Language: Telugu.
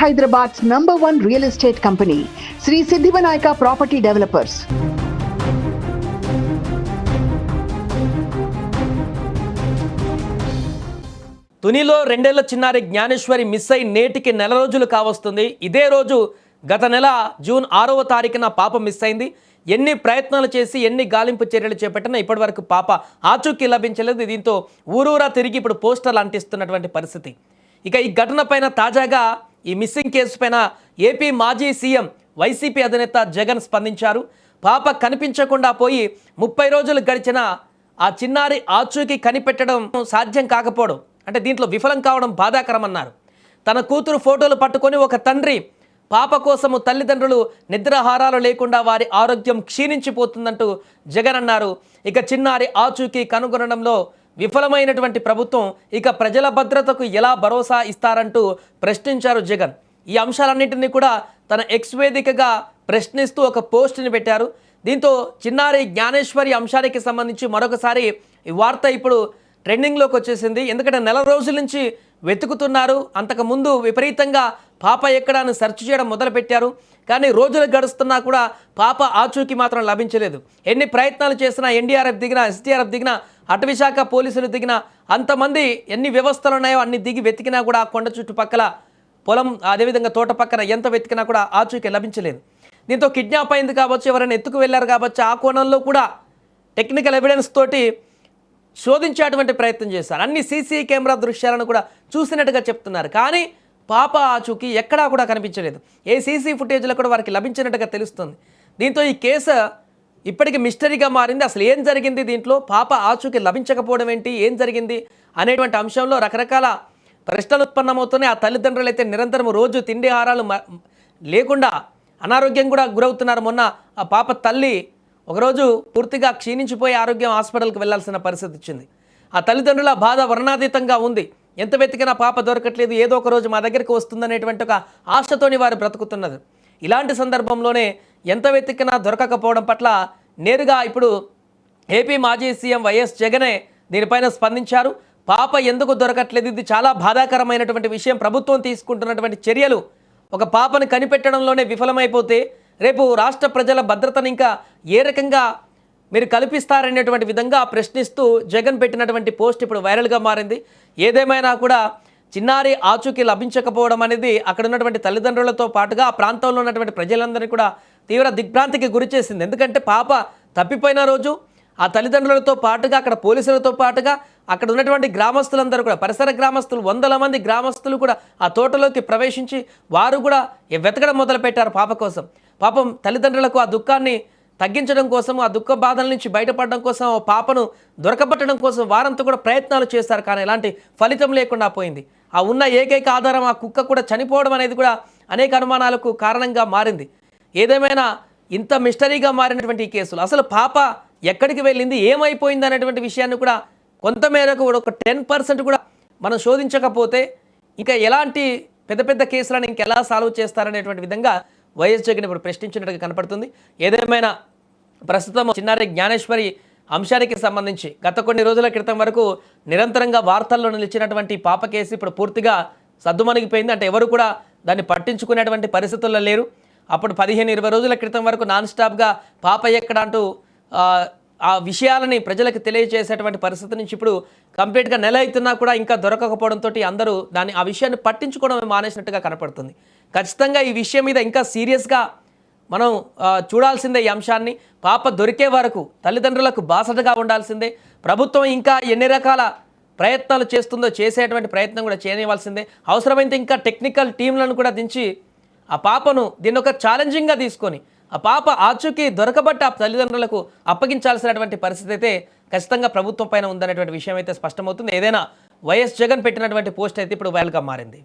Hyderabad's #1 real estate company, Sri Siddhivanayaka Property Developers. తునిలో 2 ఏళ్ల చిన్నారి జ్ఞానేశ్వరి మిస్ అయి నేటికి నెల రోజులు కావస్తుంది. ఇదే రోజు గత నెల జూన్ 6వ తారీఖున పాప మిస్ అయింది. ఎన్ని ప్రయత్నాలు చేసి ఎన్ని గాలింపు చర్యలు చేపట్టినా ఇప్పటివరకు పాప ఆచూకీ లభించలేదు. దీంతో ఊరూరా తిరిగి ఇప్పుడు పోస్టర్లు అంటిస్తున్నటువంటి పరిస్థితి. ఇక ఈ ఘటన పైన తాజాగా ఈ మిస్సింగ్ కేసు పైన ఏపీ మాజీ సీఎం వైసీపీ అధినేత జగన్ స్పందించారు. పాప కనిపించకుండా పోయి 30 రోజులు గడిచిన ఆ చిన్నారి ఆచూకీ కనిపెట్టడం సాధ్యం కాకపోవడం, అంటే దీంట్లో విఫలం కావడం బాధాకరమన్నారు. తన కూతురు ఫోటోలు పట్టుకొని ఒక తండ్రి పాప కోసము తల్లిదండ్రులు నిద్రాహారాలు లేకుండా వారి ఆరోగ్యం క్షీణించిపోతుందంటూ జగన్ అన్నారు. ఇక చిన్నారి ఆచూకీ కనుగొనడంలో విఫలమైనటువంటి ప్రభుత్వం ఇక ప్రజల భద్రతకు ఎలా భరోసా ఇస్తారంటూ ప్రశ్నించారు జగన్. ఈ అంశాలన్నింటినీ కూడా తన ఎక్స్ వేదికగా ప్రశ్నిస్తూ ఒక పోస్ట్ని పెట్టారు. దీంతో చిన్నారి జ్ఞానేశ్వరి అంశానికి సంబంధించి మరొకసారి ఈ వార్త ఇప్పుడు ట్రెండింగ్లోకి వచ్చేసింది. ఎందుకంటే నెల రోజుల నుంచి వెతుకుతున్నారు. అంతకుముందు విపరీతంగా పాప ఎక్కడ అని సెర్చ్ చేయడం మొదలుపెట్టారు. కానీ రోజులు గడుస్తున్నా కూడా పాప ఆచూకీ మాత్రం లభించలేదు. ఎన్ని ప్రయత్నాలు చేసినా ఎన్డీఆర్ఎఫ్ దిగినా, ఎస్డీఆర్ఎఫ్ దిగినా, అటవీశాఖ పోలీసులు దిగినా, అంతమంది ఎన్ని వ్యవస్థలు ఉన్నాయో అన్ని దిగి వెతికినా కూడా ఆ కొండ చుట్టుపక్కల పొలం అదేవిధంగా తోట పక్కన ఎంత వెతికినా కూడా ఆచూకీ లభించలేదు. దీంతో కిడ్నాప్ అయింది కావచ్చు, ఎవరైనా ఎత్తుకు వెళ్ళారు కావచ్చు, ఆ కోణంలో కూడా టెక్నికల్ ఎవిడెన్స్ తోటి శోధించేటువంటి ప్రయత్నం చేశారు. అన్ని సీసీ కెమెరా దృశ్యాలను కూడా చూసినట్టుగా చెప్తున్నారు. కానీ పాప ఆచూకీ ఎక్కడా కూడా కనిపించలేదు. ఏ సీసీ ఫుటేజ్లో కూడా వారికి లభించినట్టుగా తెలుస్తుంది. దీంతో ఈ కేసు ఇప్పటికీ మిస్టరీగా మారింది. అసలు ఏం జరిగింది, దీంట్లో పాప ఆచూకీ లభించకపోవడం ఏంటి, ఏం జరిగింది అనేటువంటి అంశంలో రకరకాల ప్రశ్నలు ఉత్పన్నమవుతున్నాయి. ఆ తల్లిదండ్రులు అయితే నిరంతరం రోజు తిండి ఆహారాలు లేకుండా అనారోగ్యం కూడా గురవుతున్నారు. మొన్న ఆ పాప తల్లి ఒకరోజు పూర్తిగా క్షీణించిపోయి ఆరోగ్యం హాస్పిటల్కి వెళ్లాల్సిన పరిస్థితి వచ్చింది. ఆ తల్లిదండ్రుల బాధ వర్ణాతీతంగా ఉంది. ఎంత వెతికినా పాప దొరకట్లేదు, ఏదో ఒక రోజు మా దగ్గరికి వస్తుందనేటువంటి ఒక ఆశతోని వారు బ్రతుకుతున్నది. ఇలాంటి సందర్భంలోనే ఎంత వెతికినా దొరకకపోవడం పట్ల నేరుగా ఇప్పుడు ఏపీ మాజీ సీఎం వైఎస్ జగనే దీనిపైన స్పందించారు. పాప ఎందుకు దొరకట్లేదు, ఇది చాలా బాధాకరమైనటువంటి విషయం. ప్రభుత్వం తీసుకుంటున్నటువంటి చర్యలు ఒక పాపను కనిపెట్టడంలోనే విఫలమైపోతే రేపు రాష్ట్ర ప్రజల భద్రతను ఇంకా ఏ రకంగా మీరు కల్పిస్తారనేటువంటి విధంగా ప్రశ్నిస్తూ జగన్ పెట్టినటువంటి పోస్ట్ ఇప్పుడు వైరల్గా మారింది. ఏదేమైనా కూడా చిన్నారి ఆచూకీ లభించకపోవడం అనేది అక్కడ ఉన్నటువంటి తల్లిదండ్రులతో పాటుగా ఆ ప్రాంతంలో ఉన్నటువంటి ప్రజలందరినీ కూడా తీవ్ర దిగ్భ్రాంతికి గురి చేసింది. ఎందుకంటే పాప తప్పిపోయిన రోజు ఆ తల్లిదండ్రులతో పాటుగా అక్కడ పోలీసులతో పాటుగా అక్కడ ఉన్నటువంటి గ్రామస్తులందరూ కూడా, పరిసర గ్రామస్తులు, 100 మంది గ్రామస్తులు కూడా ఆ తోటలోకి ప్రవేశించి వారు కూడా వెతకడం మొదలుపెట్టారు పాప కోసం. పాపం తల్లిదండ్రులకు ఆ దుఃఖాన్ని తగ్గించడం కోసం, ఆ దుఃఖ బాధల నుంచి బయటపడడం కోసం, ఆ పాపను దొరకబట్టడం కోసం వారంతా కూడా ప్రయత్నాలు చేశారు. కానీ ఎలాంటి ఫలితం లేకుండా పోయింది. ఆ ఉన్న ఏకైక ఆధారం ఆ కుక్క కూడా చనిపోవడం అనేది కూడా అనేక అనుమానాలకు కారణంగా మారింది. ఏదేమైనా ఇంత మిస్టరీగా మారినటువంటి ఈ కేసులు, అసలు పాప ఎక్కడికి వెళ్ళింది, ఏమైపోయింది అనేటువంటి విషయాన్ని కూడా కొంతమేరకు ఒక 10% కూడా మనం శోధించకపోతే ఇంకా ఎలాంటి పెద్ద పెద్ద కేసులను ఇంకెలా సాల్వ్ చేస్తారనేటువంటి విధంగా వైఎస్ జగన్ ఇప్పుడు ప్రశ్నించినట్టుగా కనపడుతుంది. ఏదేమైనా ప్రస్తుతం చిన్నారి జ్ఞానేశ్వరి అంశానికి సంబంధించి గత కొన్ని రోజుల క్రితం వరకు నిరంతరంగా వార్తల్లో నిలిచినటువంటి పాప కేసు ఇప్పుడు పూర్తిగా సద్దుమణిగిపోయింది. అంటే ఎవరు కూడా దాన్ని పట్టించుకునేటువంటి పరిస్థితుల్లో లేరు. అప్పుడు 15-20 రోజుల క్రితం వరకు నాన్ స్టాప్గా పాప ఎక్కడ అంటూ ఆ విషయాలని ప్రజలకు తెలియజేసేటువంటి పరిస్థితి నుంచి ఇప్పుడు కంప్లీట్గా నెల అవుతున్నా కూడా ఇంకా దొరకకపోవడంతో అందరూ ఆ విషయాన్ని పట్టించుకోవడం మానేసినట్టుగా కనపడుతుంది. ఖచ్చితంగా ఈ విషయం మీద ఇంకా సీరియస్గా మనం చూడాల్సిందే. ఈ అంశాన్ని పాప దొరికే వరకు తల్లిదండ్రులకు బాసటగా ఉండాల్సిందే. ప్రభుత్వం ఇంకా ఎన్ని రకాల ప్రయత్నాలు చేస్తుందో చేసేటువంటి ప్రయత్నం కూడా చేయనివ్వాల్సిందే. అవసరమైతే ఇంకా టెక్నికల్ టీంలను కూడా దించి ఆ పాపను దీన్ని ఒక ఛాలెంజింగ్గా తీసుకొని ఆ పాప ఆచూకీ దొరకబట్ట ఆ తల్లిదండ్రులకు అప్పగించాల్సినటువంటి పరిస్థితి అయితే ఖచ్చితంగా ప్రభుత్వం పైన ఉందనేటువంటి విషయం అయితే స్పష్టమవుతుంది. ఏదైనా వైఎస్ జగన్ పెట్టినటువంటి పోస్ట్ అయితే ఇప్పుడు వైరల్గా మారింది.